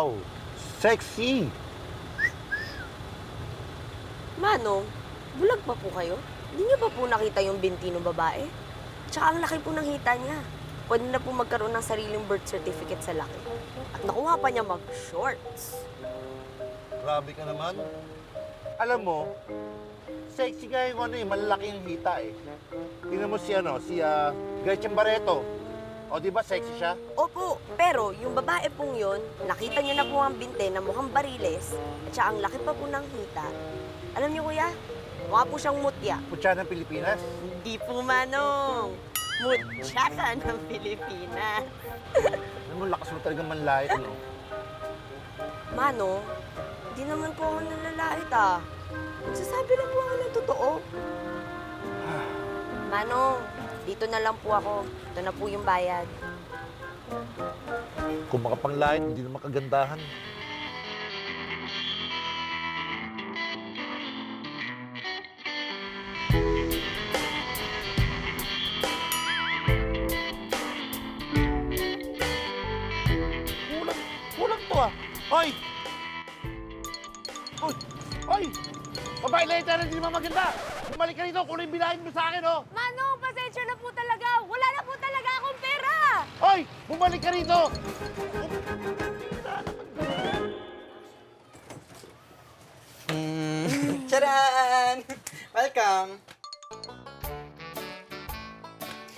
Wow! Sexy! Manong, bulag pa po kayo? Hindi niyo pa po nakita yung binti ng babae? Tsaka ang laki po ng hita niya. Pwede na po magkaroon ng sariling birth certificate sa laki. At nakuha pa niya mag-shorts. Grabe ka naman. Alam mo, sexy nga yung malalaki yung hita eh. Tingnan mo si Gretchen Barreto. O, di ba sexy siya? Opo, pero yung babae pong yun, nakita niya na po ang binte na mukhang bariles at siya ang laki pa po ng hita. Alam niyo kuya, mukha po siyang mutya. Putya ng Pilipinas. Hindi po manong. Mutsaka ng Pilipinas. Alam mo, lakas mo talagang manlait, no? Manong, hindi naman po ako nalalait ah. Nagsasabi lang po ako ng totoo. Manong, dito na lang po ako. Ito na po yung bayad. Kung makapanglait, hindi naman kagandahan. Kulang to ah. Hoy! Hoy! Hoy! Babae later, hindi naman maganda. Bumalik ka rito, kunin bilangin mo sa akin, oh. Manong, pasensya na po talaga. Wala na po talaga akong pera. Hoy! Bumalik ka rito! Charan! Welcome!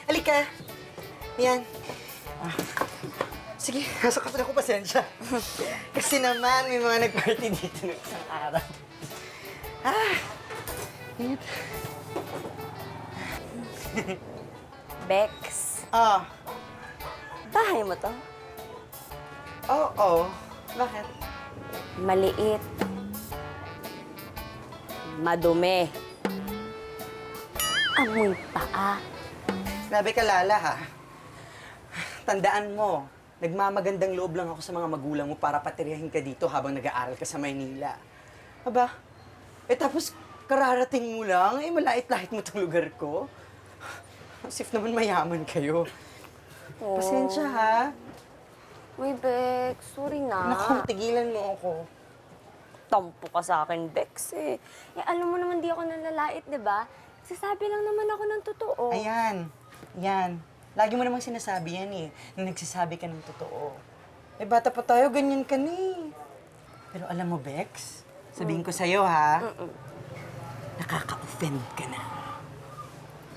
Halika! Yan. Sige, nasa ka ako, pasensya. Kasi naman, may mga nag-party dito ng isang araw. Init. Bex, Ah, bahay mo to? oo. Bakit? Maliit. Madumi. Amoy paa. Grabe ka, Lala, ha? Tandaan mo, nagmamagandang loob lang ako sa mga magulang mo para patiryahin ka dito habang nag-aaral ka sa Maynila. Aba, tapos kararating mo lang, malait-lait mo tong lugar ko. As if naman mayaman kayo. Pasensya, ha? Uy, Bex, sorry na. Naku, tigilan mo ako. Tampo ka sa akin, Bex eh. Alam mo naman di ako nalalait, di ba? Sasabi lang naman ako ng totoo. Ayan, yan. Lagi mo namang sinasabi yan eh, na nagsasabi ka ng totoo. Bata pa tayo, ganyan ka ni. Pero alam mo, Bex, sabihin ko sa'yo, ha? Nakaka-offend ka na.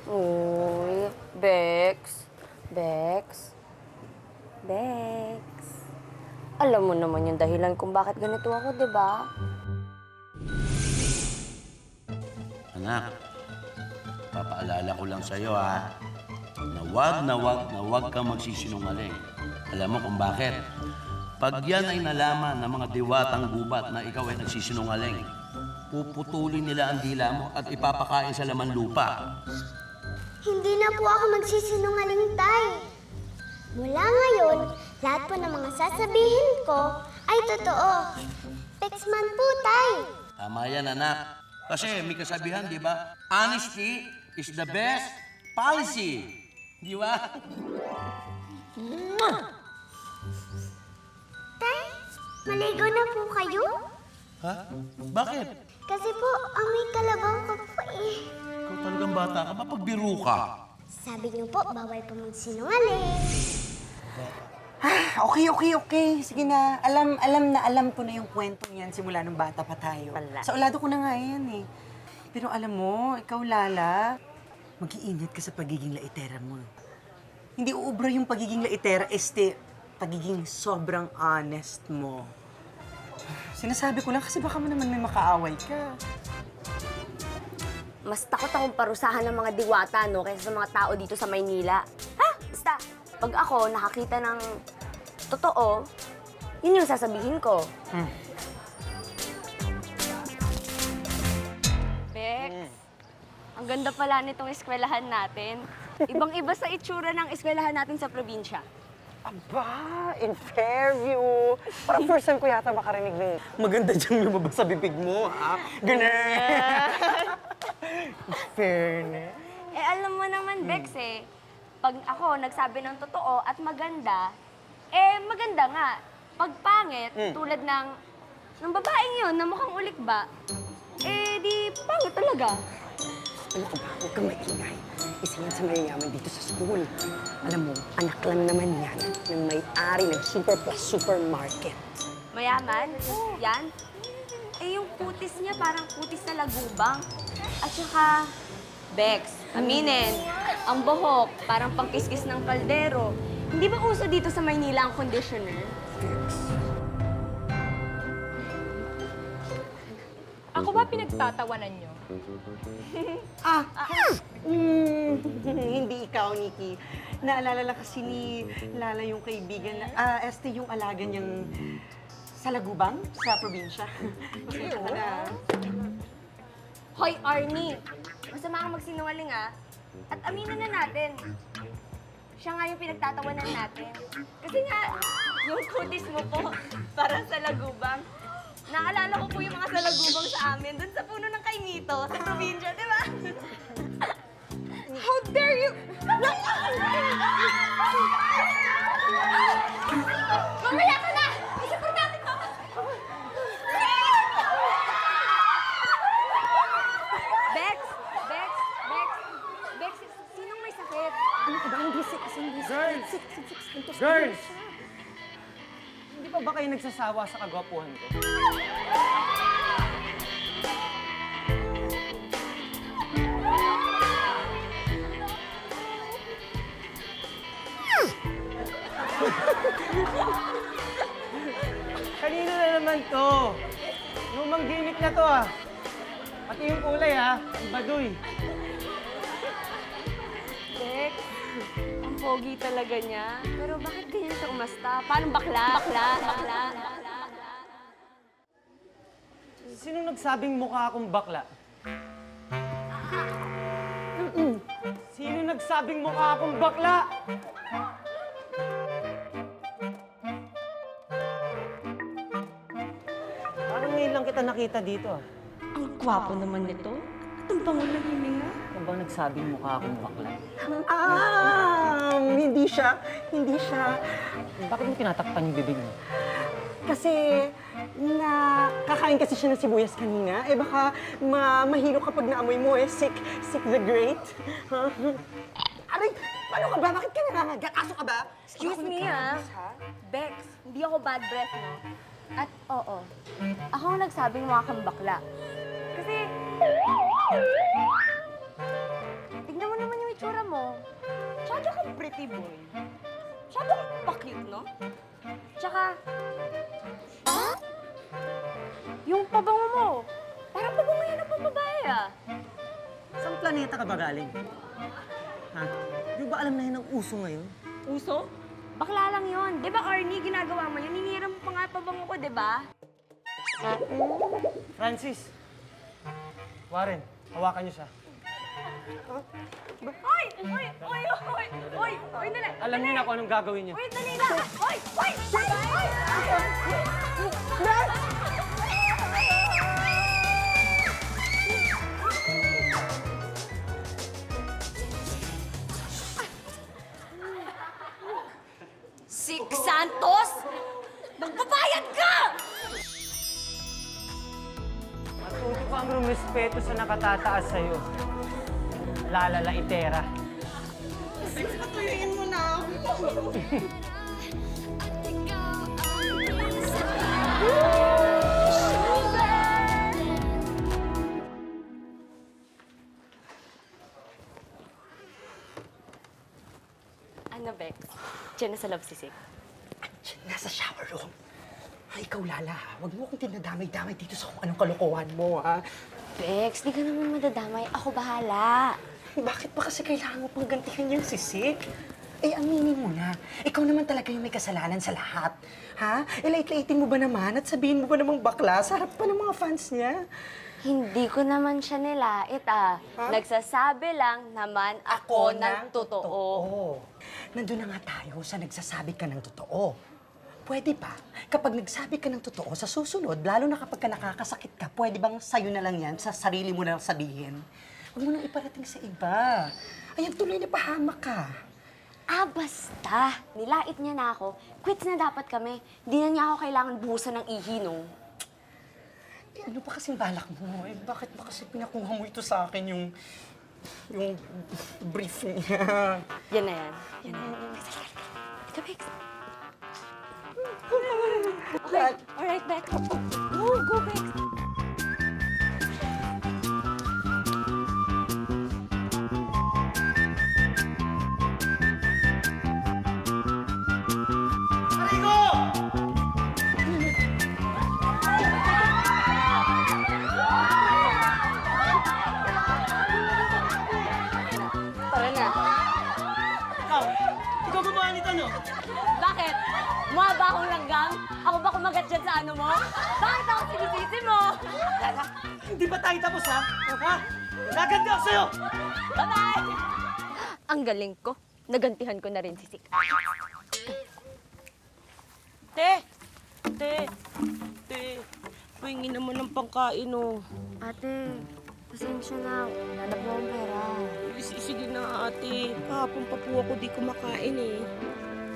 Uy, Bex. Bex. Bex. Alam mo naman yung dahilan kung bakit ganito ako, di ba? Anak, papaalala ko lang sa'yo ha, na wag kang magsisinungaling. Alam mo kung bakit? Pag yan ay nalaman ng mga diwatang gubat na ikaw ay nagsisinungaling, puputulin nila ang dila mo at ipapakain sa laman lupa. Hindi na po ako magsisinungaling, Tay. Mula ngayon, lahat po ng mga sasabihin ko ay totoo. Pexman po, Tay. Tama yan, anak. Kasi may kasabihan, di ba? Honesty is the best policy. Di ba? Tay, maligo na po kayo? Ha? Bakit? Kasi po, amoy kalabaw ko po eh. Ikaw talagang bata ka, mapagbiro ka. Sabi niyo po, bawal po magsinungaling. Okay. Sige na. Alam ko na yung kwentong yan simula nung bata pa tayo. Wala. Sa ulado ko na nga yan eh. Pero alam mo, ikaw, Lala, mag-iingat ka sa pagiging laitera mo. Hindi uubra yung pagiging laitera, pagiging sobrang honest mo. Sinasabi ko lang kasi baka mo naman may makaaway ka. Mas takot akong parusahan ng mga diwata, no, kaysa sa mga tao dito sa Maynila. Ha? Basta, pag ako nakakita ng totoo, yun yung sasabihin ko. Bex, ang ganda pala nitong eskwelahan natin. Ibang-iba sa itsura ng eskwelahan natin sa probinsya. Aba, in Fairview. Parang first time ko yata makarinig ng maganda diyang lumabas sa bibig mo, ha? Ganun. Fairness. Alam mo naman, Bex, pag ako nagsabi ng totoo at maganda, maganda nga. Pag pangit, tulad ng babaeng yun na mukhang ulikba, eh di pangit talaga. Ano ko ba? Huwag kang maingay. Isa yan sa mayayaman dito sa school. Alam mo, anak lang naman yan ng may-ari ng Super Plus Supermarket. Mayaman? Yan? Eh yung kutis niya parang kutis na lagubang. At saka, Bex, aminin, ang buhok parang pangkiskis ng kaldero. Hindi ba uso dito sa Maynila ang conditioner? Ako ba pinagtatawanan nyo? Hindi ikaw, Nikki. Naalala lang kasi ni Lala yung kaibigan na, yung alaga niyang sa Lagubang, sa probinsya. Pasensya ka na. Hoy, Arnie! Masama kang magsinungaling, ah. At aminin na natin, siya nga yung pinagtatawanan natin. Kasi nga, yung kutis mo po, parang sa lagubang. Naalala ko po yung mga salagubang sa amin, dun sa puno ng kainito, sa probinsya, di ba? How dare you! Mamaya ka na! Isipon natin to! Bex! Bex! Bex! Bex, sinong may sakit? Ano ka ba? Hindi sick. Girls! Girls! Hindi pa ba kayo nagsasawa sa kagwapuhan ko? Kanino na naman to? Lumang gimmick na to ah. Pati yung kulay ah, ang baduy. Bex, ang pogi talaga niya. Pero bakit ganyan siya umasta? Parang bakla. Bakla. Sinong nagsabing mukha akong bakla? Sino nagsabing mukha akong bakla? Parang ngayon lang kita nakita dito ah. Ang gwapo naman nito. At ang bango ng hininga. Ano bang nagsabing mukha akong bakla? Hindi siya. Bakit mo tinatakpan yung bibig mo? Kasi kakain kasi siya ng sibuyas kanina. Eh baka mahilo kapag naamoy mo eh. Sick the great. Huh? Aray, paano ka ba? Bakit ka nangangagat? Aso ka ba? Excuse me, ah. Bex, hindi ako bad breath, no? At oo, ako ang nagsabing mukha kang bakla. Kasi, tignan mo naman yung itsura mo. Masyado kang pretty boy. Masyado kang pa-cute, no? Tsaka, yung pabango mo, parang pabango yan ng pambabae, ah. Saan planeta ka ba galing? Ha? Di ba alam na yun ang uso ngayon? Uso? Bakla lang yun. Di ba, Arnie, ginagawa mo yun? Hinihiram mo pa nga pabango ko, di ba? Francis! Warren, hawakan niyo siya. Hoy! Hoy, dali! Alam niyo na kung anong gagawin niyo. Hoy, dali na! Hoy! Sik Santos! Magbabayad ka! Matuto kang rumispeto sa nakatataas sa'yo. Lalala itera. Ano, Bex? Diyan na sa love sisig. Nasa shower room. Ay, ikaw, Lala, ha? Huwag mo akong tinadamay-damay dito sa kung anong kalokohan mo, ha? Bex, di ka naman madadamay. Ako bahala. Bakit ba kasi kailangan mo pang gantihan yung sisig? Eh, aminin mo na. Ikaw naman talaga yung may kasalanan sa lahat. Ha? Ilait-laitin mo ba naman at sabihin mo ba namang bakla sa harap pa ng mga fans niya? Hindi ko naman siya nilait, ah. Nagsasabi lang naman ako ng totoo. Nandun na nga tayo sa nagsasabi ka ng totoo. Pwede ba? Kapag nagsabi ka ng totoo, sa susunod, lalo na kapag ka nakakasakit ka, pwede bang sa'yo na lang yan, sa sarili mo na lang sabihin? Huwag mo nang iparating sa iba. Ayan, tuloy na pahamak ka. Basta. Nilait niya na ako. Quits na dapat kami. Hindi na niya ako kailangan buhusan ng ihi, no? Ano ba kasing balak mo? Eh, bakit ba kasi pinakuha mo ito sa akin yung brief niya? Yan na yan. Yan na yan. Ika, Bex. Okay. Alright, Bex. Go, Bex. Tara na. Ikaw gumawa nito, no? Bakit? Mukha ba akong langgam? Ako ba kumagat dyan sa ano mo? Bakit ako sinisisi mo? Hindi pa tayo tapos, ha? Ha? Naganda ako sa'yo! Bye-bye! Ang galing ko. Nagantihan ko na rin si Sik. Te, pahingi naman ng pangkain, oh. Ate, pasensya na. Wala na po akong pera. Sige na, ate. Kahapon pa po ako di kumakain, eh.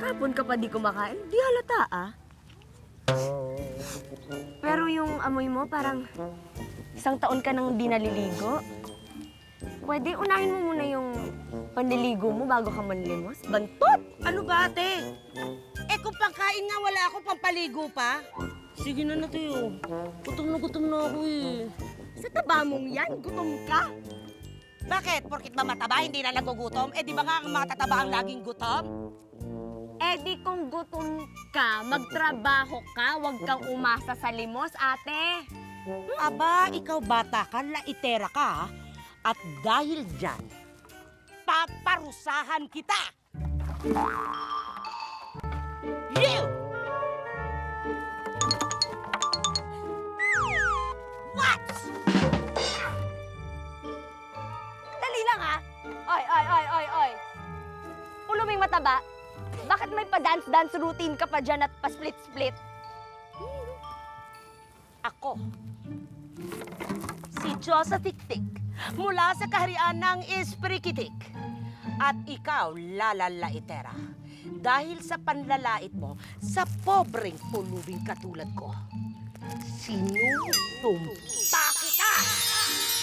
Kapon ka pa di kumakain? Di halata, ah. Pero yung amoy mo, parang isang taon ka nang di naliligo. Pwede unahin mo muna yung panliligo mo bago ka manlimos? Bantot! Ano ba, ate? Eh, kung pangkain nga, wala ako pampaligo pa. Sige na, Teo. Gutom na ako, eh. Sa taba mong yan, gutom ka. Bakit? Porkit ba mataba, hindi na nagugutom? Eh, di ba nga ang mga tataba ang laging gutom? Eh di kung gutom ka, magtrabaho ka, huwag kang umasa sa limos, ate. Aba, ikaw bata ka, laitera ka, ha? At dahil dyan, paparusahan kita! You! What? Dali lang, ha? Oy. Puluming mataba, bakit may pa-dance-dance routine ka pa dyan at pa-split-split? Ako, si Diyosa Tiktik, mula sa kaharian ng Espirikitik. At ikaw, Lalalaitera, dahil sa panlalait mo sa pobreng pulubing katulad ko, sinusumpa kita!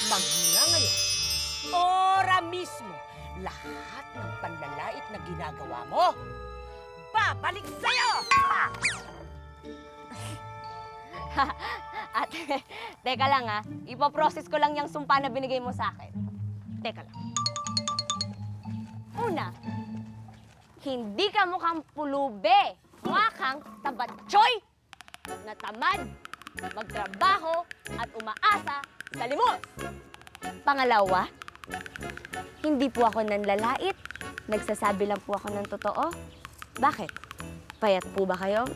Magmula ngayon, ora mismo, lahat ng panlalait na ginagawa mo, babalik sa'yo! Ate, teka lang, ha? Ipoprocess ko lang yung sumpa na binigay mo sa akin. Teka lang. Una, hindi ka mukhang pulube. Mukha kang tabatsoy na tamad, magtrabaho at umaasa sa limos. Pangalawa, hindi po ako nanlalait. Nagsasabi lang po ako ng totoo. Bakit? Payat po ba kayo?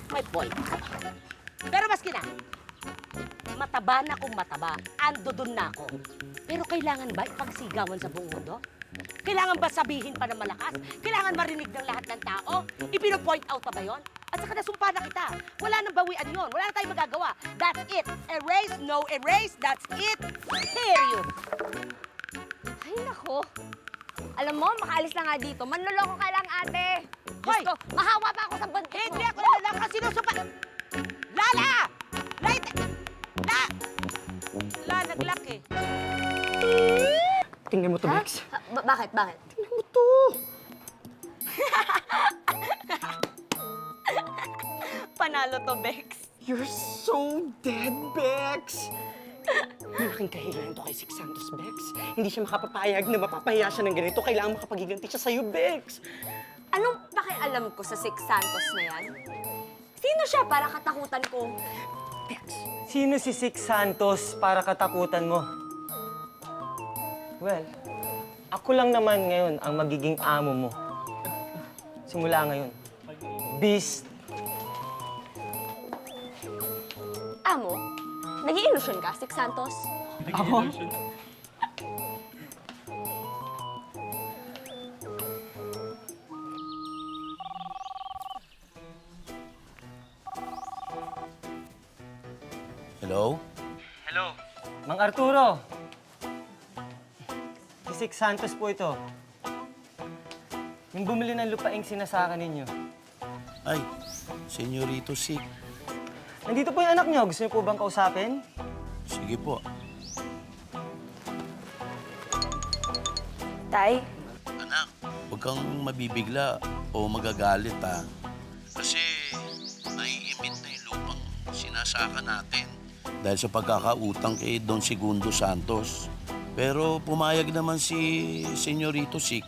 May point ka. Pero maski na, mataba na kung mataba, ando dun na ako. Pero kailangan ba ipagsigawan sa buong mundo? Kailangan ba sabihin pa ng malakas? Kailangan marinig ng lahat ng tao? Ipino-point out pa ba yun? At saka nasumpa na kita. Wala nang bawian yun. Wala na tayong magagawa. That's it. Erase, no erase. That's it. Period. Ay, nako. Alam mo, makaalis na nga dito. Manloloko ka lang, ate. Hoy! Diyos ko, mahawa pa ako sa bantik mo. Hindi ako lalaka. Sinusumpa. Lala! Light! La, naglak eh. Tingnan mo to, Ha? Bex. Bakit? Tingnan mo to. Panalo to, Bex. You're so dead, Bex! Malaking kahilan to kay Six Santos, Bex. Hindi siya makapapayag na mapapahiya siya ng ganito. Kailangan makapagiganti siya sa'yo, Bex. Anong pakialam ko sa Six Santos na yan? Sino siya para katakutan ko? Sino si Six Santos para katakutan mo? Well, ako lang naman ngayon ang magiging amo mo. Simula ngayon. Beast. Amo? Nag-i-illusion ka, Six Santos? Ako? Hello? Hello? Mang Arturo. Si Six Santos po ito. Yung bumili ng lupaing sinasaka ninyo. Ay, Senyorito Sik. Nandito po yung anak niyo. Gusto niyo po bang kausapin? Sige po. Tay, Anak, huwag kang mabibigla o magagalit ha. Kasi naiimit na yung lupang sinasaka natin dahil sa pagkakautang kay Don Segundo Santos. Pero pumayag naman si Senyorito Sik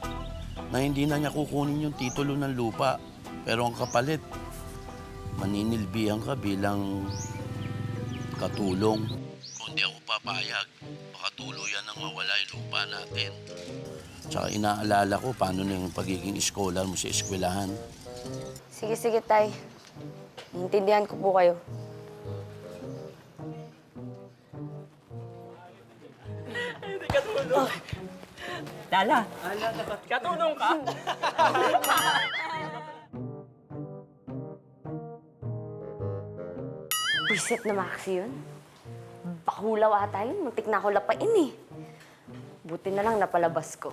na hindi na niya kukunin yung titulo ng lupa. Pero ang kapalit, maninilbihan ka bilang katulong. Kung di ako papayag, baka tuluyan nang mawala yung lupa natin. Tsaka inaalala ko paano na yung pagiging scholar mo sa eskwelahan. sige, Tay. Naintindihan ko po kayo. Lala! Katulong ka! Preset na Maxi yun. Bakulaw ata yun. Muntik na ako lapain eh. Buti na lang napalabas ko.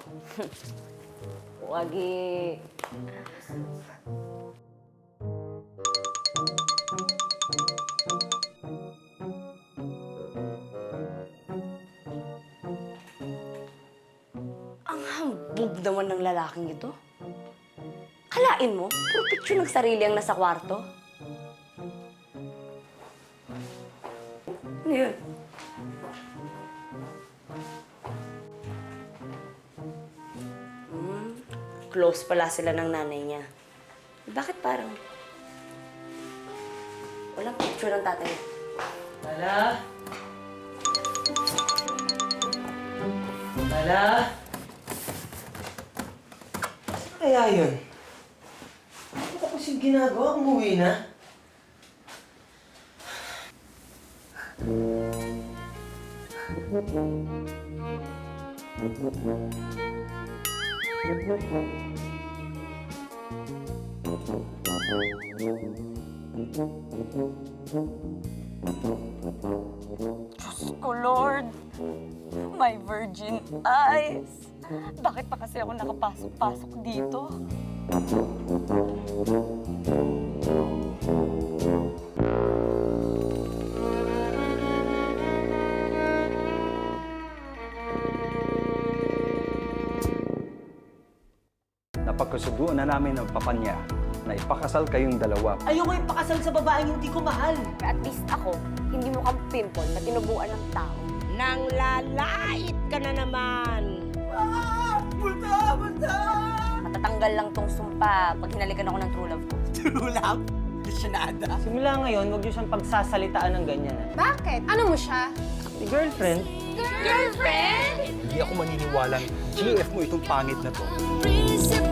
Wagi. Ang hambog naman ng lalaking ito. Kalain mo, puro picture ng sarili ang nasa kwarto. Ano yun? Close pala sila ng nanay niya. Bakit parang walang picture ng tatay? Lala! Lala! Ano kaya yun? Ano ko kasing ginagawa? Umuwi na? Oh Lord, my virgin eyes. Bakit pa kasi ako nakapasok-pasok dito? Napagkasuduan na namin ng papa niya na ipakasal kayong dalawa. Ayoko ipakasal sa babaeng hindi ko mahal. At least ako, hindi mo kang pimple na tinubuan ng tao. Nang lalait ka na naman. Matatanggal lang tong sumpa pag hinalikan ako ng true love ko. True love? Lesyonada. Simula ngayon, huwag niyo siyang pagsasalitaan ng ganyan. Bakit? Ano mo siya? Si girlfriend. Girlfriend? Hindi ako maniniwalang GF mo itong pangit na to. Prinsip